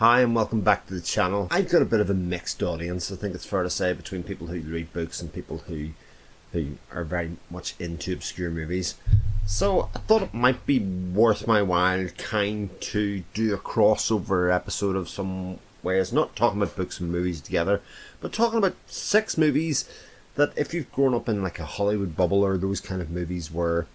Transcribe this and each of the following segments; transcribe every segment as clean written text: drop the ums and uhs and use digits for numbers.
Hi and welcome back to the channel. I've got a bit of a mixed audience, I think it's fair to say, between people who read books and people who are very much into obscure movies. So I thought it might be worth my while to do a crossover episode of some ways, not talking about books and movies together, but talking about 6 movies that if you've grown up in like a Hollywood bubble or those kind of movies where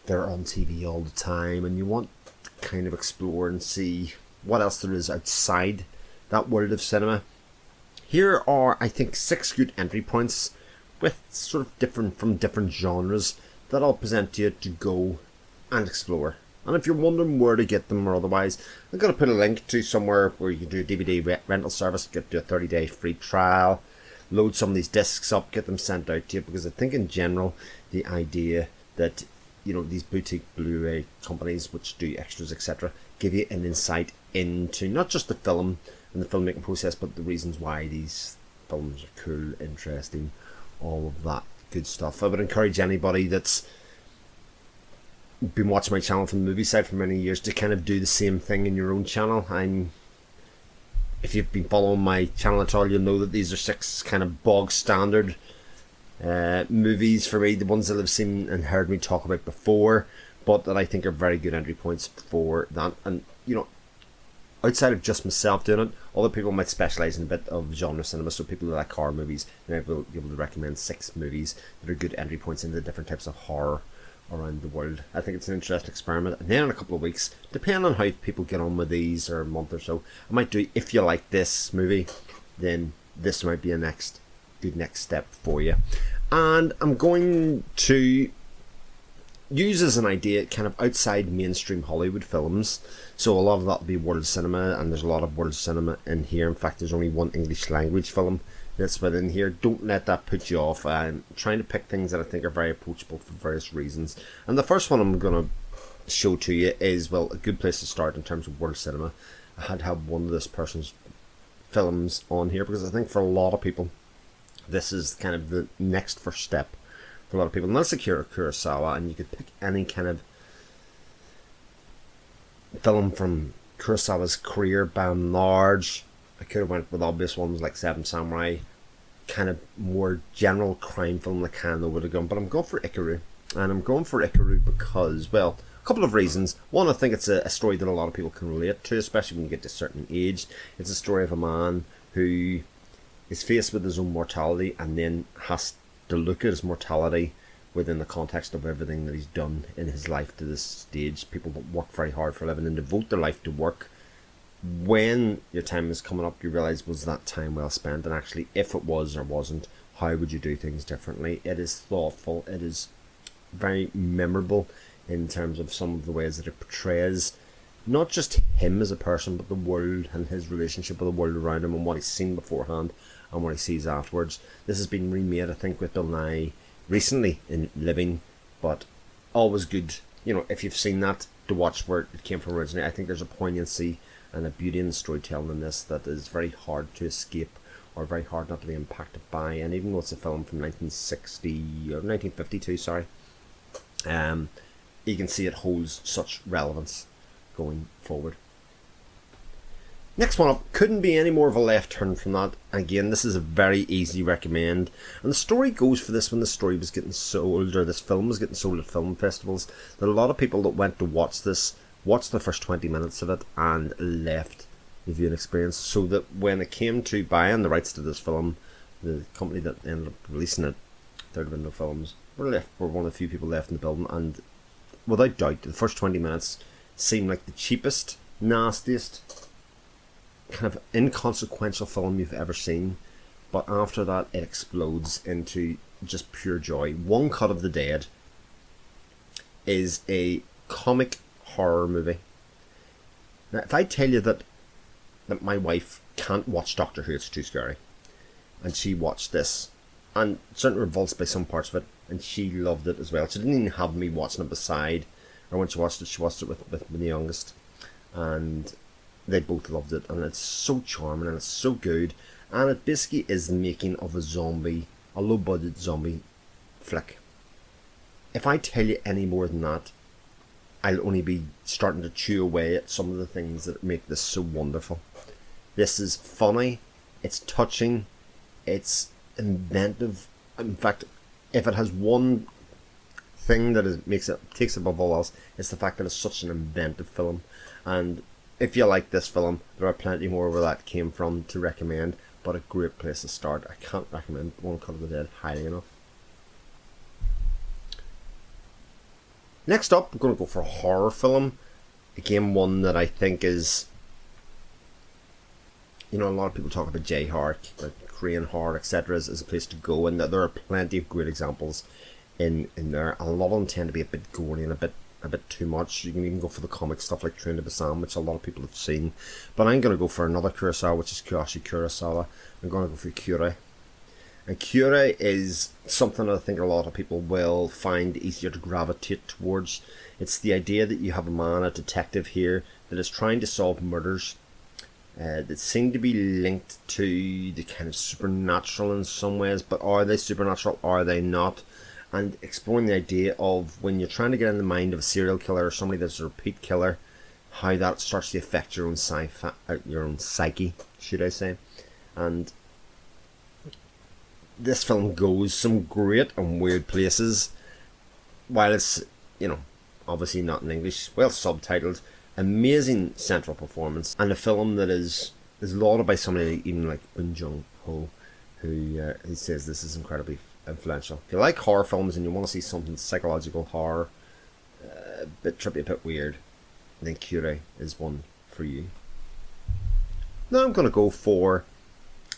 they're on TV all the time and you want to kind of explore and see what else there is outside that world of cinema. Here are, I think, 6 good entry points with sort of different genres that I'll present to you to go and explore. And if you're wondering where to get them or otherwise, I'm going to put a link to somewhere where you can do a DVD rental service, get to a 30-day free trial, load some of these discs up, get them sent out to you, because I think in general the idea that these boutique Blu-ray companies which do extras etc. give you an insight into not just the film and the filmmaking process, but the reasons why these films are cool, interesting, all of that good stuff. I would encourage anybody that's been watching my channel from the movie side for many years to kind of do the same thing in your own channel. If you've been following my channel at all, you'll know that these are 6 kind of bog standard movies for me, the ones that I've seen and heard me talk about before, but that I think are very good entry points for that. And outside of just myself doing it, other people might specialise in a bit of genre cinema, so people who like horror movies, they might be able to recommend 6 movies that are good entry points into different types of horror around the world. I think it's an interesting experiment. And then in a couple of weeks, depending on how people get on with these, or a month or so, I might do, if you like this movie, then this might be a good next step for you. And I'm going to use as an idea kind of outside mainstream Hollywood films. So a lot of that will be world cinema, and there's a lot of world cinema in here. In fact, there's only one English language film that's within here. Don't let that put you off. I'm trying to pick things that I think are very approachable for various reasons. And the first one I'm going to show to you is, well, a good place to start in terms of world cinema. I had to have one of this person's films on here because I think for a lot of people this is kind of the next first step for a lot of people. And that's Akira Kurosawa, and you could pick any kind of film from Kurosawa's career by and large. I could have went with obvious ones like Seven Samurai, kind of more general crime film like Han over the Gun, but I'm going for Ikiru. And I'm going for Ikiru because, well, a couple of reasons. One, I think it's a story that a lot of people can relate to, especially when you get to a certain age. It's a story of a man who is faced with his own mortality and then has to look at his mortality within the context of everything that he's done in his life to this stage. People that work very hard for a living and devote their life to work. When your time is coming up, you realise, was that time well spent? And actually, if it was or wasn't, how would you do things differently? It is thoughtful. It is very memorable in terms of some of the ways that it portrays not just him as a person, but the world and his relationship with the world around him and what he's seen beforehand and what he sees afterwards. This has been remade, I think, with Bill Nye recently in Living, but always good, if you've seen that, to watch where it came from originally. I think there's a poignancy and a beauty in the storytelling in this that is very hard to escape or very hard not to be impacted by. And even though it's a film from 1960 or 1952, sorry, you can see it holds such relevance going forward. Next one up couldn't be any more of a left turn from that. Again, this is a very easy recommend, and the story goes for this when the story was getting sold, or this film was getting sold at film festivals, that a lot of people that went to watch this watched the first 20 minutes of it and left the viewing experience, so that when it came to buying the rights to this film, the company that ended up releasing it, Third Window Films, were one of the few people left in the building, and without doubt the first 20 minutes seemed like the cheapest, nastiest, kind of inconsequential film you've ever seen, but after that it explodes into just pure joy. One Cut of the Dead is a comic horror movie. Now, if I tell you that my wife can't watch Doctor Who, it's too scary, and she watched this, and certainly revulsed by some parts of it, and she loved it as well. She didn't even have me watching it beside, or when she watched it with the youngest, and they both loved it, and it's so charming and it's so good, and it basically is the making of a low budget zombie flick. If I tell you any more than that, I'll only be starting to chew away at some of the things that make this so wonderful. This is funny, it's touching, it's inventive. In fact, if it has one thing that makes it takes above all else, it's the fact that it's such an inventive film. And if you like this film, there are plenty more where that came from to recommend, but a great place to start. I can't recommend One Cut of the Dead highly enough. Next up, we're going to go for a horror film. Again, one that I think is, a lot of people talk about J-horror, like Korean horror, etc. as a place to go, and there are plenty of great examples in there. A lot of them tend to be a bit gory and a bit too much. You can even go for the comic stuff like Train to Busan, which a lot of people have seen. But I'm going to go for another Kurosawa, which is Kiyoshi Kurosawa. I'm going to go for Kyurei. And Kyurei is something that I think a lot of people will find easier to gravitate towards. It's the idea that you have a detective here, that is trying to solve murders that seem to be linked to the kind of supernatural in some ways, but are they supernatural, are they not? And exploring the idea of when you're trying to get in the mind of a serial killer or somebody that's a repeat killer, how that starts to affect your own psyche, should I say. And this film goes some great and weird places, while it's, obviously not in English, well subtitled. Amazing central performance, and a film that is lauded by somebody even like Bong Joon-ho, who says this is incredibly influential. If you like horror films and you want to see something psychological horror, a bit trippy, a bit weird, then Kyurei is one for you. Now I'm going to go for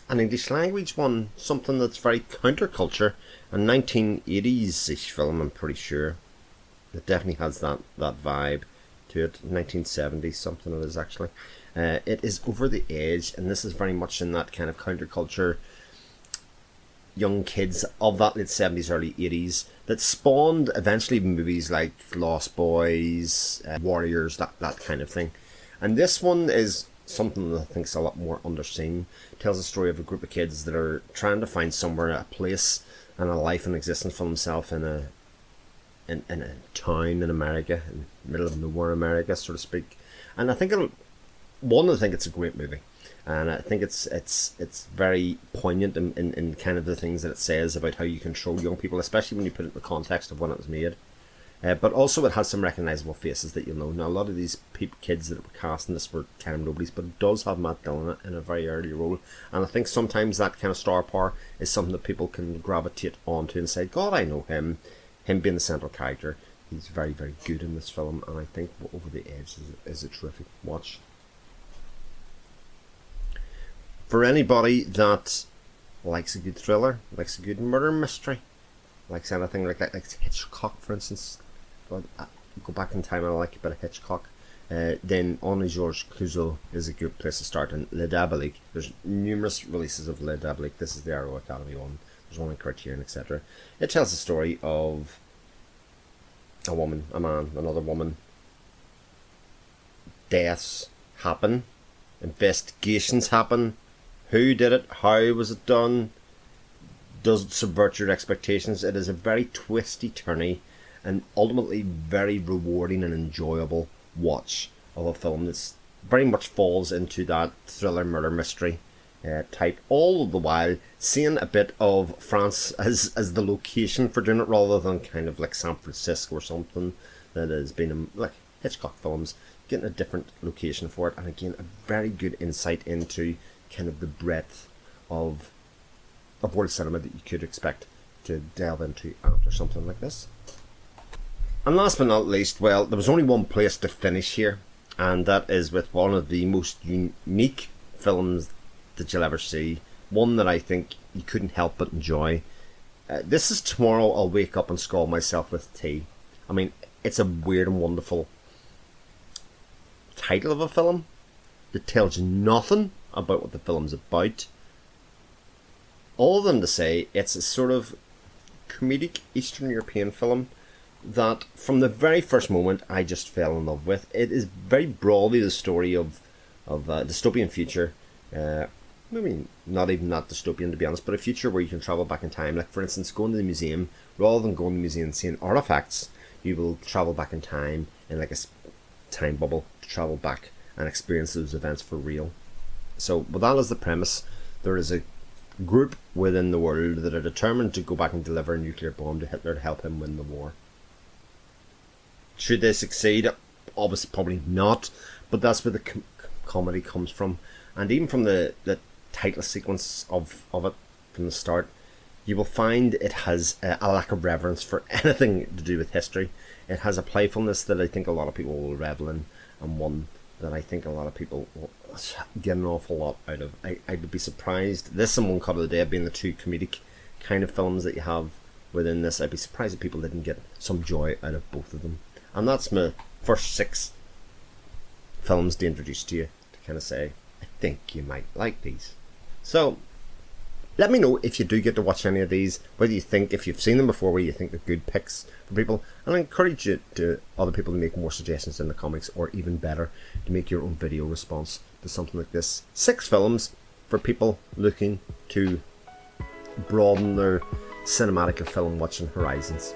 an English language one, something that's very counterculture, a 1980s-ish film, I'm pretty sure. It definitely has that vibe to it. 1970 something it is actually. It is Over the Edge, and this is very much in that kind of counterculture, young kids of that late 70s, early 80s, that spawned eventually movies like Lost Boys, Warriors, that kind of thing. And this one is something that I think is a lot more underseen. It tells the story of a group of kids that are trying to find somewhere, a place and a life and existence for themselves in a town in America, in the middle of nowhere America, so to speak. And I think it's a great movie, and I think it's very poignant in kind of the things that it says about how you control young people, especially when you put it in the context of when it was made. But also it has some recognisable faces that you'll know. Now, a lot of these kids that were cast in this were kind of nobodies, but it does have Matt Dillon in a very early role, and I think sometimes that kind of star power is something that people can gravitate onto and say, God, I know him. Him being the central character, he's very, very good in this film, and I think Over the Edge is a terrific watch. For anybody that likes a good thriller, likes a good murder mystery, likes anything like that, like Hitchcock, for instance, go back in time and I like a bit of Hitchcock, then Henri Georges Clouzot is a good place to start. And Le Diabolique, there's numerous releases of Le Diabolique. This is the Arrow Academy one. There's one in Criterion, etc. It tells the story of a woman, a man, another woman. Deaths happen, investigations happen. Who did it? How was it done? Does it subvert your expectations? It is a very twisty, turny, and ultimately very rewarding and enjoyable watch of a film that's very much falls into that thriller murder mystery type, all the while seeing a bit of France as the location for doing it, rather than kind of like San Francisco or something that has been like Hitchcock films, getting a different location for it. And again, a very good insight into kind of the breadth of world cinema that you could expect to delve into after something like this. And last but not least, well, there was only one place to finish here, and that is with one of the most unique films that you'll ever see, one that I think you couldn't help but enjoy. This is Tomorrow I'll Wake Up and Scald Myself with Tea. I mean, it's a weird and wonderful title of a film that tells you nothing about what the film's about, other than to say it's a sort of comedic Eastern European film that from the very first moment I just fell in love with. It is very broadly the story of a dystopian future, maybe not even that dystopian to be honest, but a future where you can travel back in time. Like for instance, going to the museum, rather than going to the museum and seeing artifacts, you will travel back in time in like a time bubble to travel back and experience those events for real. So with that as the premise, there is a group within the world that are determined to go back and deliver a nuclear bomb to Hitler to help him win the war. Should they succeed? Obviously probably not, but that's where the comedy comes from. And even from the title sequence of it from the start, you will find it has a lack of reverence for anything to do with history. It has a playfulness that I think a lot of people will revel in, and one that I think a lot of people will get an awful lot out of. I'd be surprised, this and One Cut of the Dead being the two comedic kind of films that you have within this, I'd be surprised if people didn't get some joy out of both of them. And that's my first 6 films to introduce to you, to kind of say, I think you might like these. So, let me know if you do get to watch any of these, whether you think, if you've seen them before, whether you think they're good picks for people. And I encourage you to other people to make more suggestions in the comments, or even better, to make your own video response to something like this. 6 films for people looking to broaden their cinematic and film watching horizons.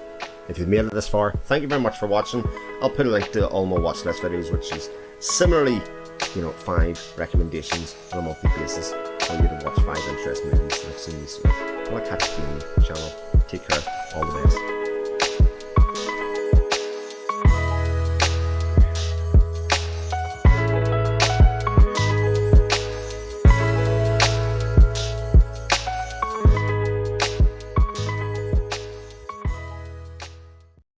If you've made it this far, thank you very much for watching. I'll put a link to all my watch list videos, which is similarly, 5 recommendations on a monthly basis for you to watch 5 interesting movies that I've seen this week. I'll catch you on the channel. Take care. All the best.